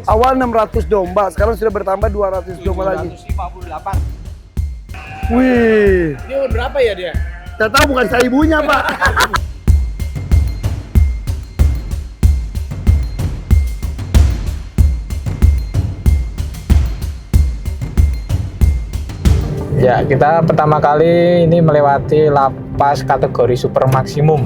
Awal 600 domba, sekarang sudah bertambah 200 domba lagi. 758. Wih, Ini umur berapa ya dia? saya tahu bukan saya ibunya, Pak. Ya, kita pertama kali ini melewati lapas kategori super maksimum.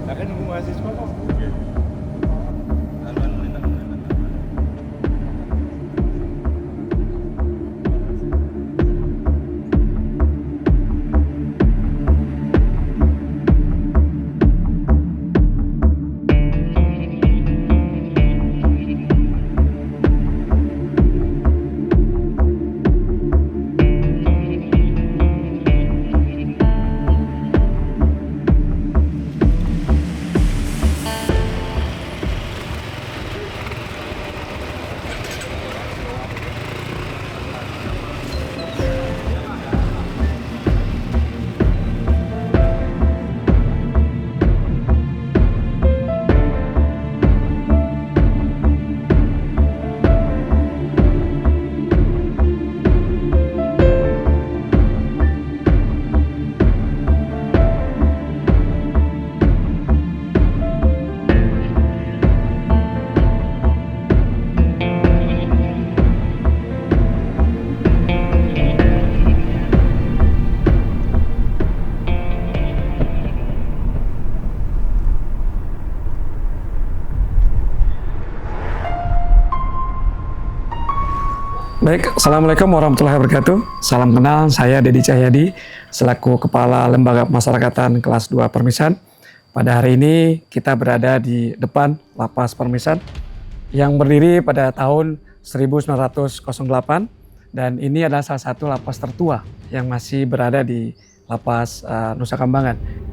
Akan nunggu mahasiswa kok. Baik, Assalamualaikum warahmatullahi wabarakatuh. Salam kenal, saya Dedi Cahyadi, selaku Kepala Lembaga Pemasyarakatan kelas 2 Permisan. Pada hari ini kita berada di depan Lapas Permisan yang berdiri pada tahun 1908 dan ini adalah salah satu lapas tertua yang masih berada di Lapas Nusa Kambangan.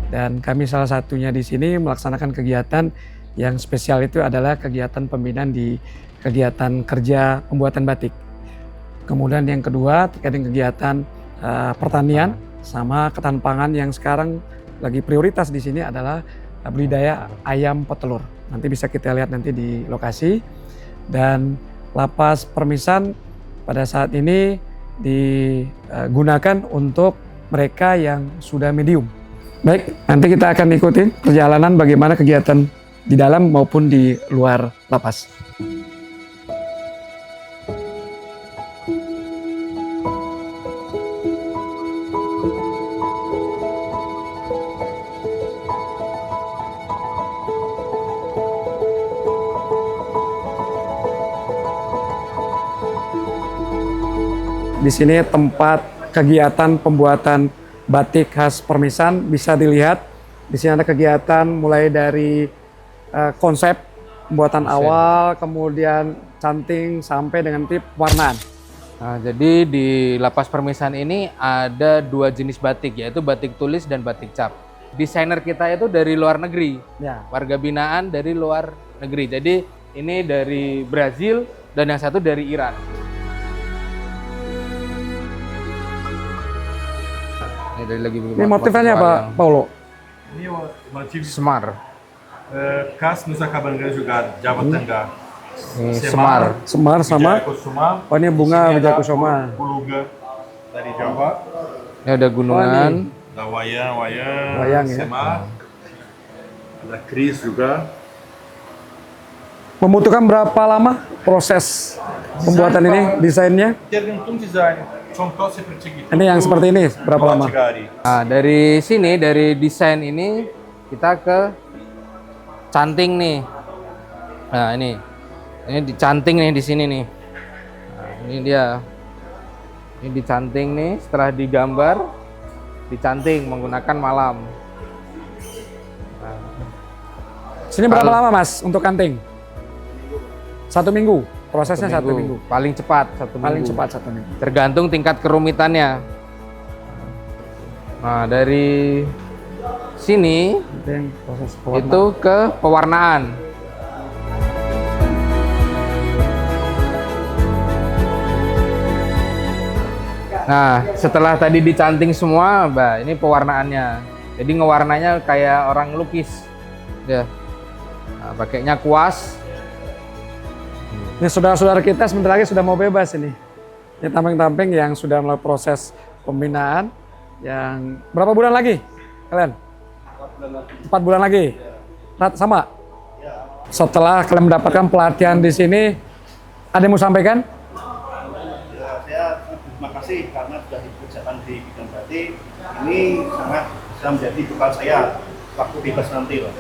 Dan kami salah satunya di sini melaksanakan kegiatan yang spesial, itu adalah kegiatan pembinaan di kegiatan kerja pembuatan batik. Kemudian yang kedua terkait dengan kegiatan pertanian sama ketahanan pangan yang sekarang lagi prioritas di sini adalah budidaya ayam petelur. Nanti bisa kita lihat nanti di lokasi. Dan Lapas Permisan pada saat ini digunakan untuk mereka yang sudah medium. Baik, nanti kita akan ikuti perjalanan bagaimana kegiatan di dalam maupun di luar lapas. Di sini tempat kegiatan pembuatan batik khas Permisan, bisa dilihat di sini ada kegiatan mulai dari konsep pembuatan awal, kemudian canting sampai dengan tip warnaan. Nah, jadi di Lapas Permisan ini ada dua jenis batik, yaitu batik tulis dan batik cap. Desainer kita itu dari luar negeri, Ya. warga binaan dari luar negeri. Jadi ini dari Brazil dan yang satu dari Iran. Ini dari lagi Ini motifnya apa, Paulo? Ini motif Semar. khas Nusa Kambangan juga, Jawa Tengah. Ini Semar. Semar sama, Wijaya Kusuma. oh ini bunga Di sini Wijaya ada Kusuma. Puluga dari Jawa. Ini ada gunungan. Ada wayang, Wayang, ya. Semar. Ada keris juga. Membutuhkan berapa lama proses pembuatan ini, desainnya? Tergantung desain. Contoh seperti itu. Ini yang seperti ini, berapa lama? 2 hari. Nah, dari sini, dari desain ini kita ke canting nih. Nah, ini dicanting nih di sini nih. Nah, ini dia. Ini dicanting nih, setelah digambar, dicanting menggunakan malam. Sini berapa lama Mas untuk kanting? 1 minggu? Prosesnya 1 minggu. Paling cepat 1 minggu. Paling cepat 1 minggu. Tergantung tingkat kerumitannya. Nah, dari sini Itu yang proses pewarnaan. itu ke pewarnaan. Nah, setelah tadi dicanting semua, Mbak, ini pewarnaannya. Jadi ngewarnanya kayak orang lukis. Ya. Nah, pakainya kuas. Ini saudara-saudara kita sebentar lagi sudah mau bebas ini. Ini tamping-tamping yang sudah melalui proses pembinaan yang berapa bulan lagi kalian? 4 bulan lagi. Sama? Setelah kalian mendapatkan pelatihan di sini, ada yang mau sampaikan? Saya terima kasih karena sudah dikerjakan di bidang batik. Ini sangat bisa menjadi bekal saya waktu bebas nanti, Pak.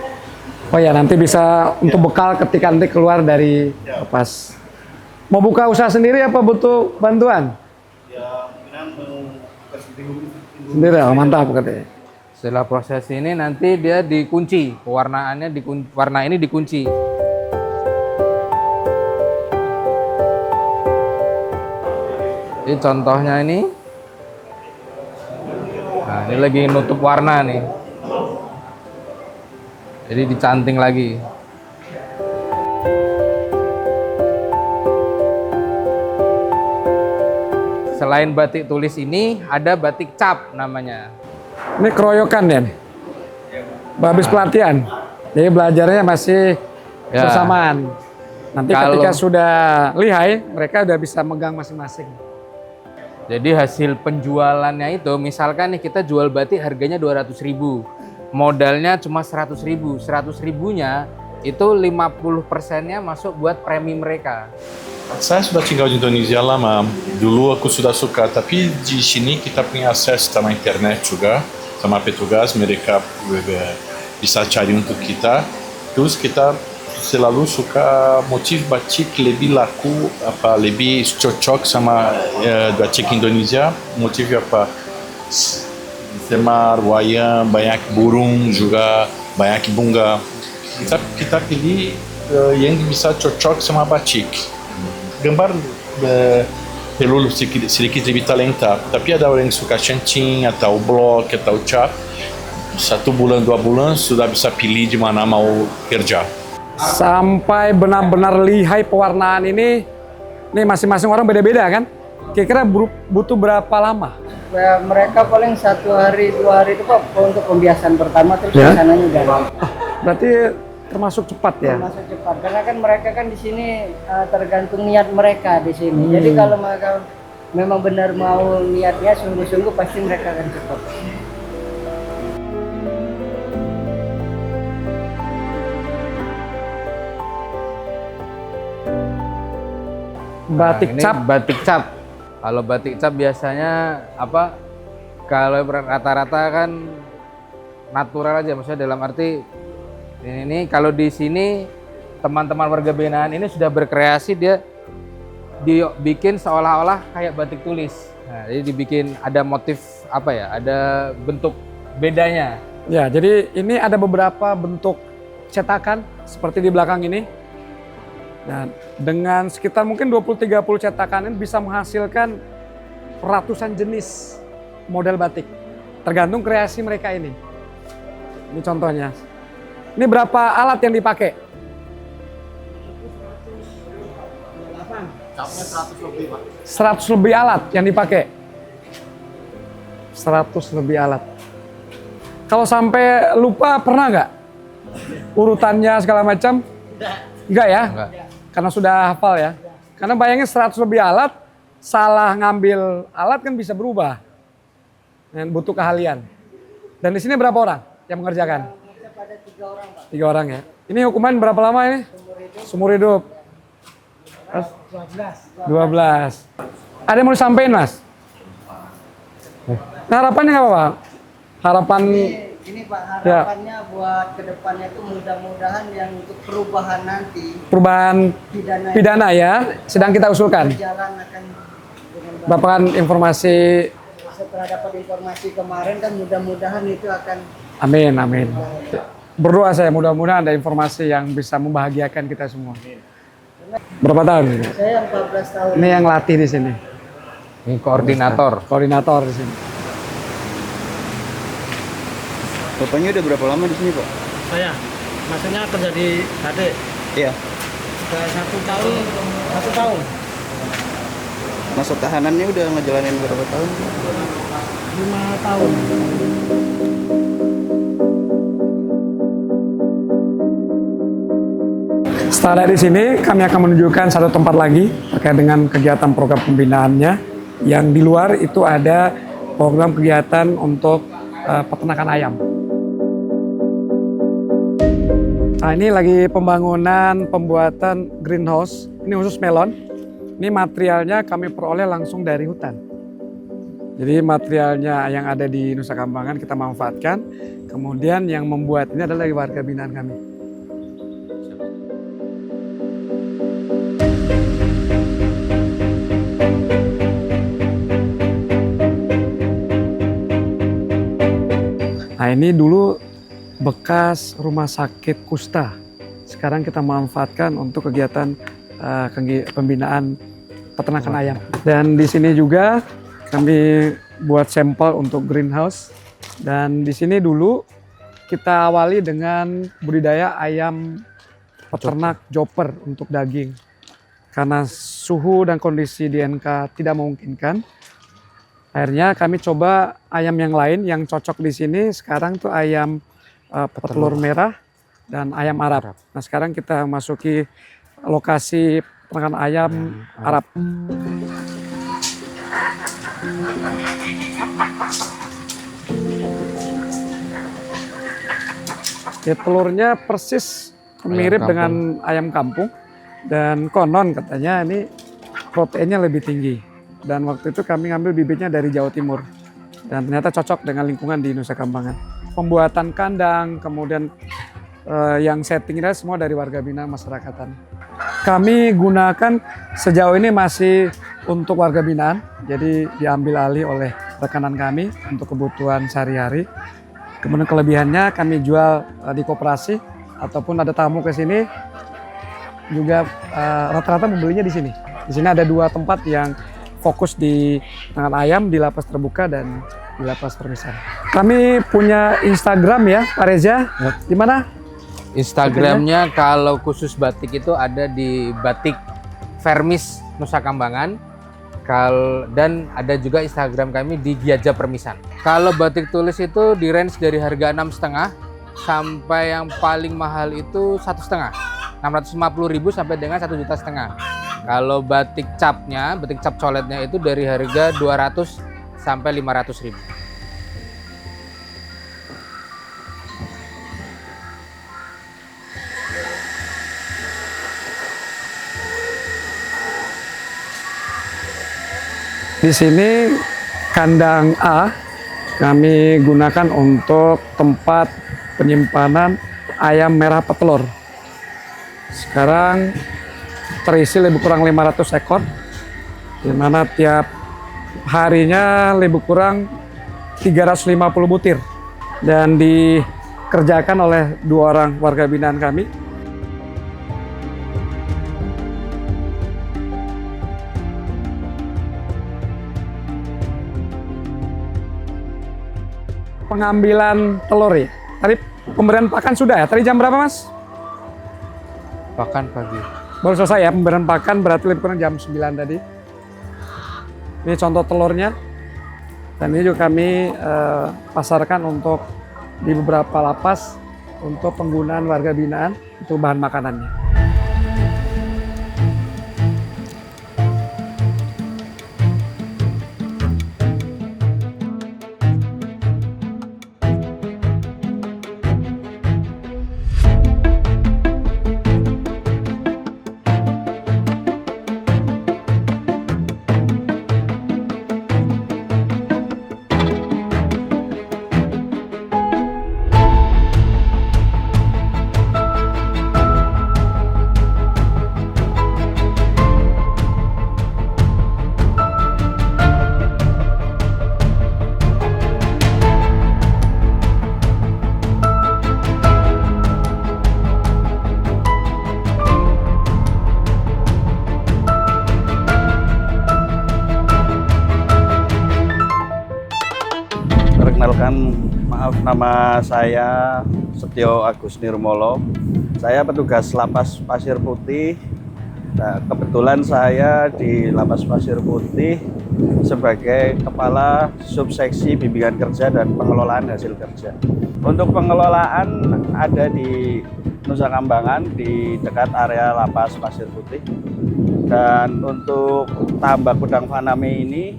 Oh ya, nanti bisa untuk bekal ketika nanti keluar dari lepas. Mau buka usaha sendiri apa butuh bantuan? Ya, mungkinan mau buka Sendiri, oh, mantap katanya. Setelah proses ini nanti dia dikunci, pewarnaannya warna ini dikunci. Ini contohnya ini. Nah, ini lagi nutup warna nih. Jadi dicanting lagi. Selain batik tulis ini, ada batik cap namanya. Ini keroyokan ya nih? Habis pelatihan. Jadi belajarnya masih Ya. bersamaan. Nanti Kalau- ketika sudah lihai, mereka udah bisa megang masing-masing. Jadi hasil penjualannya itu, misalkan nih kita jual batik harganya 200.000, modalnya cuma 100.000, 100.000-nya itu 50%-nya masuk buat premi mereka. Saya sudah tinggal di Indonesia lama. Dulu aku sudah suka, tapi di sini kita punya akses sama internet juga, sama petugas, mereka bisa cari untuk kita. Terus kita selalu suka motif batik lebih laku, lebih cocok sama batik Indonesia. Motif semar, wayang, banyak burung juga, banyak bunga. Kita pilih yang bisa cocok sama batik. Gambar perlu sedikit lebih talenta, tapi ada orang yang suka canting atau blok atau cat. 1 bulan 2 bulan sudah bisa pilih di mana mau kerja. Sampai benar-benar lihai pewarnaan ini masing-masing orang beda-beda kan? Kira-kira butuh berapa lama? Ya, mereka paling 1 hari 2 hari itu Pak untuk pembiasan pertama, terus Ya. sananya udah Berarti termasuk cepat ya? masuk cepat. Karena kan mereka kan di sini tergantung niat mereka di sini. Jadi kalau mereka memang benar mau niatnya sungguh-sungguh, pasti mereka akan cepat. Batik Nah, ini cap, batik cap. Kalau batik cap biasanya apa? Kalau rata-rata kan natural aja, maksudnya dalam arti ini kalau di sini teman-teman warga binaan ini sudah berkreasi, dia dibikin seolah-olah kayak batik tulis. Nah, jadi dibikin ada motif apa ya? Ada bentuk bedanya. ya jadi ini ada beberapa bentuk cetakan seperti di belakang ini. Dan dengan sekitar mungkin 20-30 cetakan ini bisa menghasilkan ratusan jenis model batik. Tergantung kreasi mereka ini. Ini contohnya. Ini berapa alat yang dipakai? 100 lebih alat yang dipakai. 100 lebih alat. Kalau sampai lupa pernah nggak? Urutannya segala macam? Enggak ya? Enggak. Karena sudah hafal ya. Karena bayangin 100 lebih alat, salah ngambil alat kan bisa berubah. Dan butuh keahlian. Dan di sini berapa orang yang mengerjakan? Ada 3 orang Pak. 3 orang ya. Ini hukuman berapa lama ini? Seumur hidup. 12. Ada yang mau disampaikan Mas? Nah, harapannya nggak apa-apa? Harapan Ini Pak, harapannya buat kedepannya itu mudah-mudahan yang untuk perubahan nanti perubahan pidana ya sedang kita usulkan. berjalan akan dengan baik. Bapak kan informasi, Setelah dapat informasi kemarin kan mudah-mudahan itu akan amin, amin. Berdoa saya mudah-mudahan ada informasi yang bisa membahagiakan kita semua. Berapa tahun? Saya 14 tahun. Ini yang latih di sini. Ini koordinator. Koordinator di sini. Bapaknya udah berapa lama di sini, Pak? Saya, maksudnya kerja di HD. Iya. Sudah 1 tahun. Masa tahanannya udah ngejalanin berapa tahun? 5 tahun. Setelah dari sini, kami akan menunjukkan satu tempat lagi terkait dengan kegiatan program pembinaannya. Yang di luar itu ada program kegiatan untuk peternakan ayam. Nah, ini lagi pembangunan pembuatan greenhouse. Ini khusus melon. Ini materialnya kami peroleh langsung dari hutan. Jadi materialnya yang ada di Nusa Kambangan kita manfaatkan. Kemudian yang membuat ini adalah warga binaan kami. Nah, ini dulu bekas rumah sakit kusta. Sekarang kita manfaatkan untuk kegiatan pembinaan peternakan ayam. Dan di sini juga kami buat sampel untuk greenhouse. Dan di sini dulu kita awali dengan budidaya ayam peternak joper untuk daging. Karena suhu dan kondisi di NK tidak memungkinkan, akhirnya kami coba ayam yang lain yang cocok di sini. Sekarang tuh ayam petelur merah dan ayam Arab. Nah, sekarang kita masuki lokasi peternakan ayam Arab. Ya, telurnya persis mirip dengan ayam kampung dan konon katanya ini proteinnya lebih tinggi. Dan waktu itu kami ngambil bibitnya dari Jawa Timur dan ternyata cocok dengan lingkungan di Nusa Kambangan. Pembuatan kandang, kemudian yang settingnya semua dari warga binaan masyarakatan. Kami gunakan sejauh ini masih untuk warga binaan, jadi diambil alih oleh rekanan kami untuk kebutuhan sehari-hari. Kemudian kelebihannya kami jual di koperasi ataupun ada tamu ke sini juga rata-rata membelinya di sini. Di sini ada 2 tempat yang fokus di tangan ayam, di lapas terbuka dan di lapas permisan. Kami punya Instagram ya, Pak Reza. Di mana? Instagramnya kalau khusus batik itu ada di Batik Vermis Nusa Kambangan. Dan ada juga Instagram kami di Giaja Permisan. Kalau batik tulis itu di range dari harga 6,5 sampai yang paling mahal itu 1,5. 650.000 sampai dengan 1,5 juta. Kalau batik capnya, batik cap coletnya itu dari harga 200 sampai 500.000. Di sini kandang A kami gunakan untuk tempat penyimpanan ayam merah petelur. Sekarang terisi lebih kurang 500 ekor, di mana tiap harinya lebih kurang 350 butir dan dikerjakan oleh 2 orang warga binaan kami. Pengambilan telur ya. Tadi pemberian pakan sudah ya. Tadi jam berapa, Mas? Pakan pagi. Baru selesai ya pemberian pakan, berarti lebih kurang jam 9 tadi. Ini contoh telurnya. Dan ini juga kami pasarkan untuk di beberapa lapas untuk penggunaan warga binaan untuk bahan makanannya. Perkenalkan, maaf, nama saya Setio Agus Nirmolo. Saya petugas Lapas Pasir Putih. Nah, kebetulan saya di Lapas Pasir Putih sebagai Kepala Subseksi Bimbingan Kerja dan Pengelolaan Hasil Kerja. Untuk pengelolaan ada di Nusa Kambangan di dekat area Lapas Pasir Putih. Dan untuk tambak udang faname ini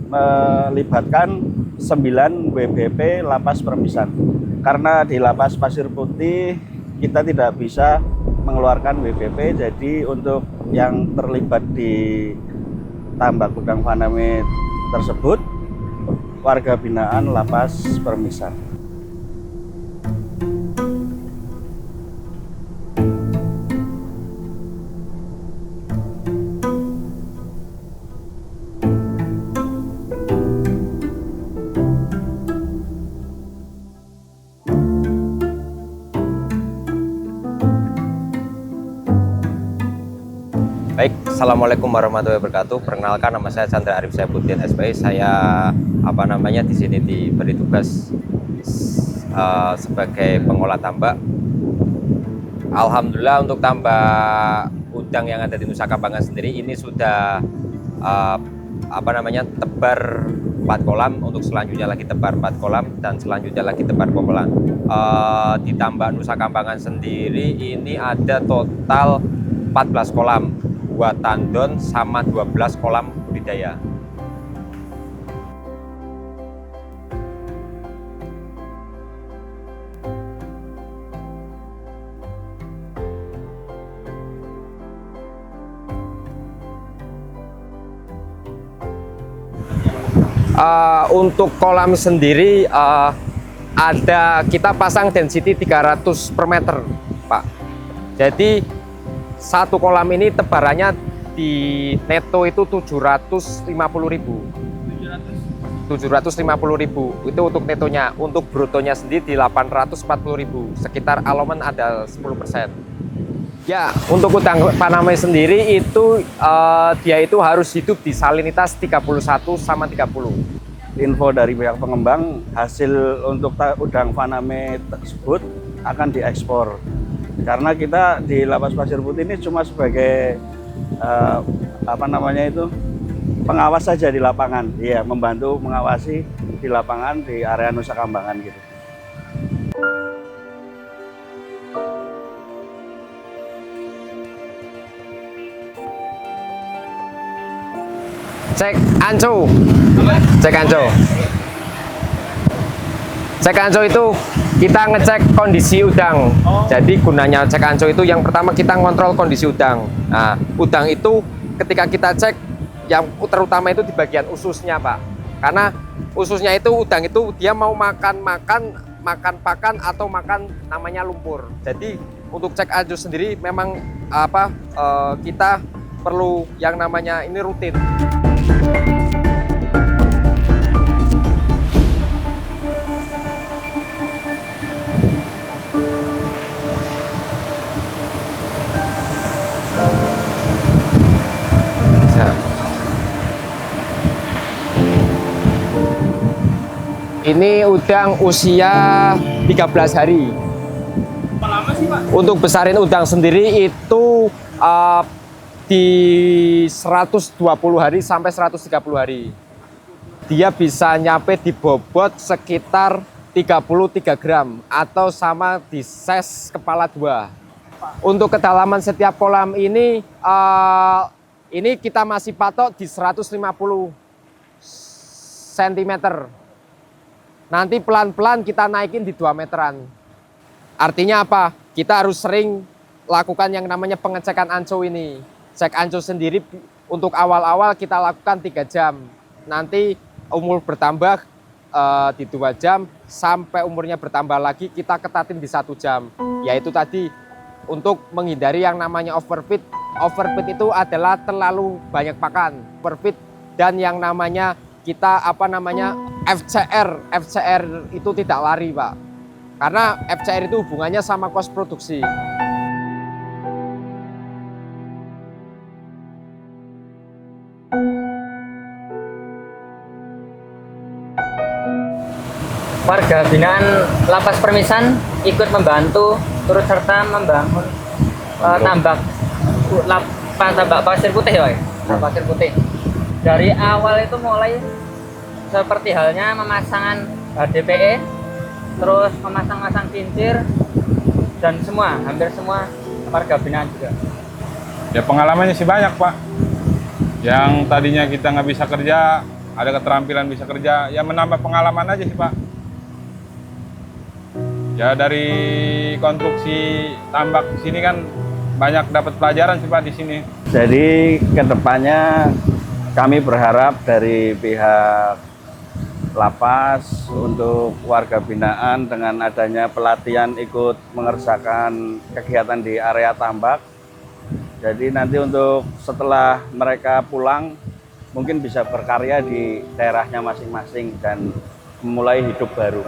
melibatkan 9 WBP Lapas Permisan. Karena di Lapas Pasir Putih kita tidak bisa mengeluarkan WBP, jadi untuk yang terlibat di tambak udang faname tersebut warga binaan Lapas Permisan. Baik, Assalamualaikum warahmatullahi wabarakatuh. Perkenalkan, nama saya Chandra Arif Saifuddin SPI. Saya di sini diberi tugas sebagai pengolah tambak. Alhamdulillah untuk tambak udang yang ada di Nusa Kambangan sendiri ini sudah tebar 4 kolam, untuk selanjutnya lagi tebar 4 kolam dan selanjutnya lagi tebar kolam. Di tambak Nusa Kambangan sendiri ini ada total 14 kolam, 2 tandon sama 12 kolam budidaya. Untuk kolam sendiri kita pasang density 300 per meter, Pak. Jadi satu kolam ini tebarannya di neto itu 750.000. 750.000 itu untuk netonya. Untuk brutonya sendiri di 840.000. Sekitar alomen ada 10%. Ya, untuk udang faname sendiri itu dia itu harus hidup di salinitas 31 sama 30. Info dari pihak pengembang, hasil untuk udang faname tersebut akan diekspor. Karena kita di Lapas Pasir Putih ini cuma sebagai pengawas saja di lapangan. Iya, membantu mengawasi di lapangan di area Nusa Kambangan gitu. Cek anco. Cek anco. Cek anco itu kita ngecek kondisi udang. Jadi gunanya cek anco itu yang pertama kita ngontrol kondisi udang. Nah, udang itu ketika kita cek yang terutama itu di bagian ususnya, Pak. Karena ususnya itu udang itu dia mau makan pakan atau makan namanya lumpur. Jadi untuk cek anco sendiri memang kita perlu yang namanya ini rutin. Ini udang usia 13 hari. Berapa lama sih, Pak? Untuk besarin udang sendiri itu di 120 hari sampai 130 hari. Dia bisa nyampe di bobot sekitar 33 gram atau sama di size kepala 2. Untuk kedalaman setiap kolam ini kita masih patok di 150 cm. Nanti pelan-pelan kita naikin di 2 meteran. Artinya apa? Kita harus sering lakukan yang namanya pengecekan anco ini. Cek anco sendiri untuk awal-awal kita lakukan 3 jam. Nanti umur bertambah di 2 jam, sampai umurnya bertambah lagi kita ketatin di 1 jam. Yaitu tadi untuk menghindari yang namanya overfeed. Overfeed itu adalah terlalu banyak pakan. Overfeed dan yang namanya FCR itu tidak lari, Pak. Karena FCR itu hubungannya sama kos produksi. warga binaan Lapas Permisan ikut membantu turut serta membangun tambak pasir putih ya, pasir putih. Dari awal itu mulai seperti halnya memasangan HDPE, terus memasang-masang kincir, dan hampir semua warga binaan juga. Ya pengalamannya sih banyak Pak. Yang tadinya kita nggak bisa kerja, ada keterampilan bisa kerja, ya menambah pengalaman aja sih Pak. Ya dari konstruksi tambak di sini kan banyak dapat pelajaran sih Pak di sini. Jadi kedepannya kami berharap dari pihak lapas untuk warga binaan dengan adanya pelatihan ikut mengerjakan kegiatan di area tambak. Jadi nanti untuk setelah mereka pulang mungkin bisa berkarya di daerahnya masing-masing dan memulai hidup baru.